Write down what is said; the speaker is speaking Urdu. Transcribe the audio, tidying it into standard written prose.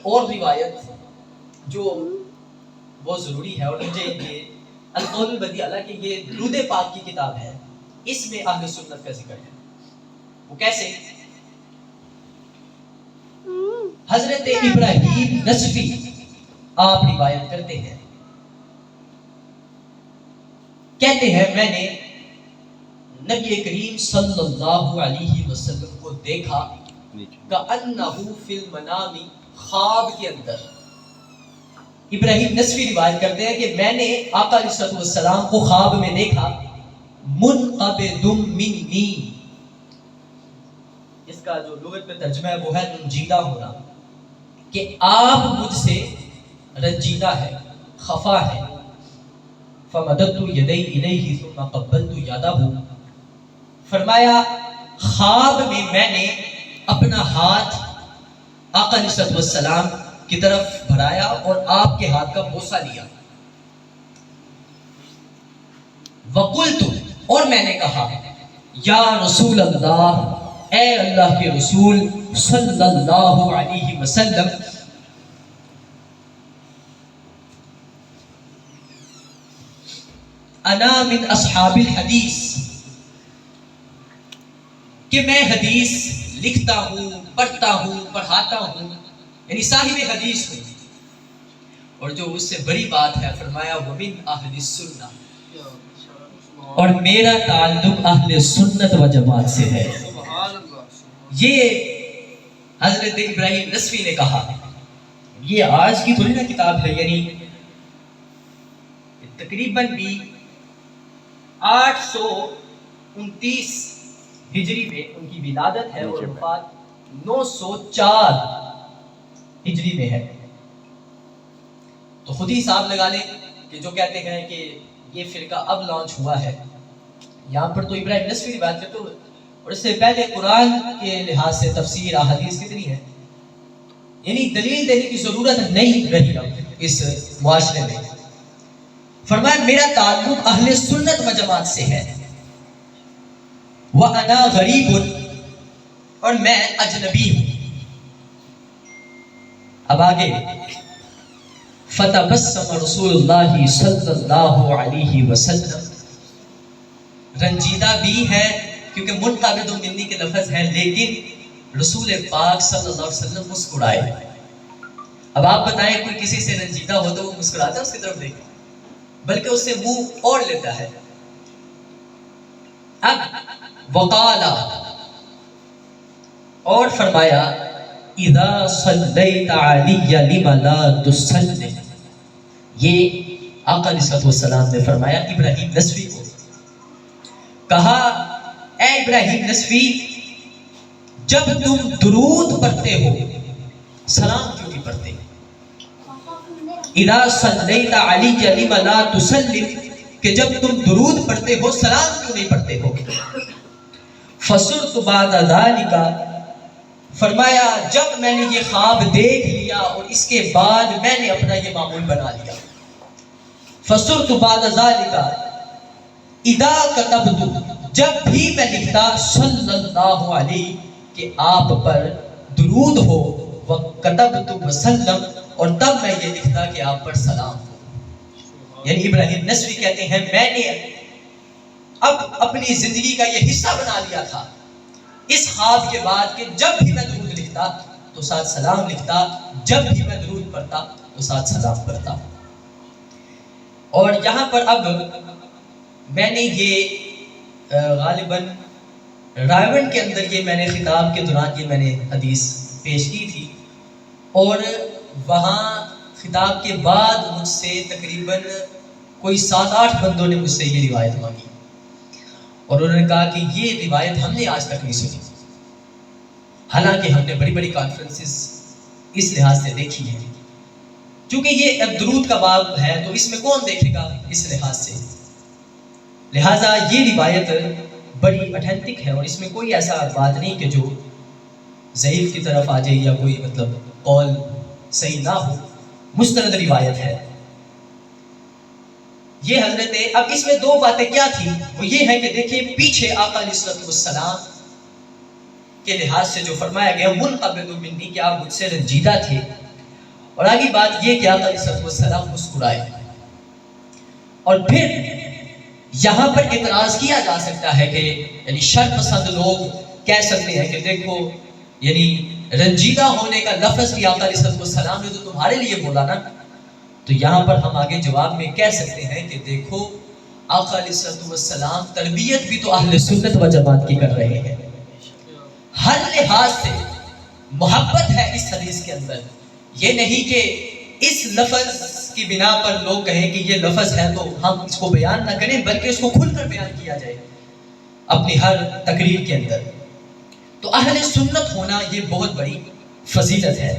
اور روایت جو بہت ضروری ہے، اور مجھے یہ القول البدیع، حالانکہ یہ درود پاک کی کتاب ہے، اس میں اہل سنت کا ذکر ہے۔ وہ کیسے؟ حضرت ابراہیم نصفی آپ روایت کرتے ہیں، کہتے ہیں میں نے نبی کریم صلی اللہ علیہ وسلم کو دیکھا کأنہ فی المنام، خواب کے اندر۔ ابراہیم نصفی روایت کرتے ہیں کہ میں نے آقا علیہ السلام کو خواب میں دیکھا منقبض منی، اس کا جو لغت میں ترجمہ ہے وہ ہے رنجیدہ ہونا، کہ آپ مجھ سے رنجیدہ ہے، خفا ہے۔ فمددت یدی الیہ ثم قبلت یدہ، فرمایا خواب میں نے اپنا ہاتھ آقا علیہ السلام کی طرف بڑھایا اور آپ کے ہاتھ کا بوسہ لیا۔ وقلت، اور میں نے کہا یا رسول اللہ، اے اللہ کے رسول صلی اللہ علیہ وسلم، انا من اصحاب الحدیث، کہ میں حدیث لکھتا ہوں، پڑھتا ہوں، پڑھاتا ہوں، یعنی صاحب حدیث ہوں۔ اور جو اس سے بڑی بات ہے، فرمایا ومن اہل السنہ، اور میرا تعلق اہل سنت و جماعت سے ہے۔ یہ حضرت ابراہیم نصفی نے کہا۔ یہ آج کی تھوڑی نا کتاب ہے، یعنی تقریباً بھی 829 ہجری میں ان کی ولادت ہے اور وفات 904 ہجری میں ہے۔ تو خود ہی حساب لگا لیں کہ جو کہتے ہیں کہ یہ فرقہ اب لانچ ہوا ہے، یہاں پر تو ابراہیم نصفی کی بات کرتے ہوئے، اور اس سے پہلے قرآن کے لحاظ سے تفسیر احادیث کتنی ہے، یعنی دلیل دینے کی ضرورت نہیں رہی اب اس معاشرے میں۔ فرمایا میرا تعلق اہل سنت و جماعت سے ہے، وَأَنَا غَرِيبٌ، اور میں اجنبی ہوں۔ اب آگے فَتَبَسَّمَ رسول اللہ صلی اللہ علیہ وسلم، رنجیدہ بھی ہے کیونکہ منقبض منی کے لفظ ہے، لیکن رسول پاک صلی اللہ علیہ وسلم مسکرائے۔ اب آپ بتائیں کوئی کسی سے رنجیدہ ہو تو وہ مسکراتا ہے اس کی طرف دیکھ، بلکہ اس سے منہ اوڑ لیتا ہے۔ اب وقالا، اور فرمایا اذا صلیت علی لم لا تسلم، یہ آقا علیہ السلام نے فرمایا ابراہیم نصفی کو، کہا اے ابراہیم نصفی، جب تم درود پڑھتے ہو سلام کیوں نہیں پڑھتے؟ اذا صلیت علی لم لا تسلم، کہ جب تم درود پڑھتے ہو سلام کیوں نہیں پڑھتے ہو؟ فسرت بعد ذلك، فرمایا جب میں نے یہ خواب دیکھ لیا اور اس کے بعد میں نے اپنا یہ معمول بنا لیا۔ فسرت بعد ذلك اذا كتبت، جب بھی میں لکھتا صلی اللہ علیہ، کہ آپ پر درود ہو، وکتبت وسلم، اور تب میں یہ لکھتا کہ آپ پر سلام ہو۔ یعنی ابراہیم نصفی کہتے ہیں میں نے اب اپنی زندگی کا یہ حصہ بنا لیا تھا اس خواب کے بعد کہ جب بھی میں درود لکھتا تو ساتھ سلام لکھتا، جب بھی میں درود پڑھتا تو ساتھ سلام پڑھتا۔ اور یہاں پر اب میں نے یہ غالباً رائیونڈ کے اندر یہ میں نے خطاب کے دوران یہ میں نے حدیث پیش کی تھی، اور وہاں خطاب کے بعد مجھ سے تقریباً کوئی 7-8 بندوں نے مجھ سے یہ روایت مانگی، اور انہوں نے کہا کہ یہ روایت ہم نے آج تک نہیں سنی، حالانکہ ہم نے بڑی بڑی کانفرنسز اس لحاظ سے دیکھی ہیں۔ چونکہ یہ اب درود کا باب ہے تو اس میں کون دیکھے گا اس لحاظ سے، لہٰذا یہ روایت بڑی اتھینٹک ہے، اور اس میں کوئی ایسا بات نہیں کہ جو ضعیف کی طرف آ جائے یا کوئی مطلب قول صحیح نہ ہو، مستند روایت ہے یہ حضرت۔ اب اس میں دو باتیں کیا تھی، وہ یہ ہے کہ دیکھیں پیچھے آقا علیہ السلام کے لحاظ سے جو فرمایا گیا منقبض منی، کہ آپ مجھ سے رنجیدہ تھے، اور آگے بات یہ کہ آقا علیہ الصلوۃ والسلام مسکرائے. اور پھر یہاں پر اعتراض کیا جا سکتا ہے کہ یعنی شر پسند لوگ کہہ سکتے ہیں کہ دیکھو یعنی رنجیدہ ہونے کا لفظ بھی آقا علیہ الصلوۃ والسلام نے تو تمہارے لیے بولا نا. تو یہاں پر ہم آگے جواب میں کہہ سکتے ہیں کہ دیکھو آقا علیہ الصلوۃ والسلام تربیت بھی تو اہل سنت و جماعت کی کر رہے ہیں. ہر لحاظ سے محبت ہے اس حدیث کے اندر. یہ نہیں کہ اس لفظ کی بنا پر لوگ کہیں کہ یہ لفظ ہے تو ہم اس کو بیان نہ کریں بلکہ اس کو کھل کر بیان کیا جائے اپنی ہر تقریر کے اندر. تو اہل سنت ہونا یہ بہت بڑی فضیلت ہے.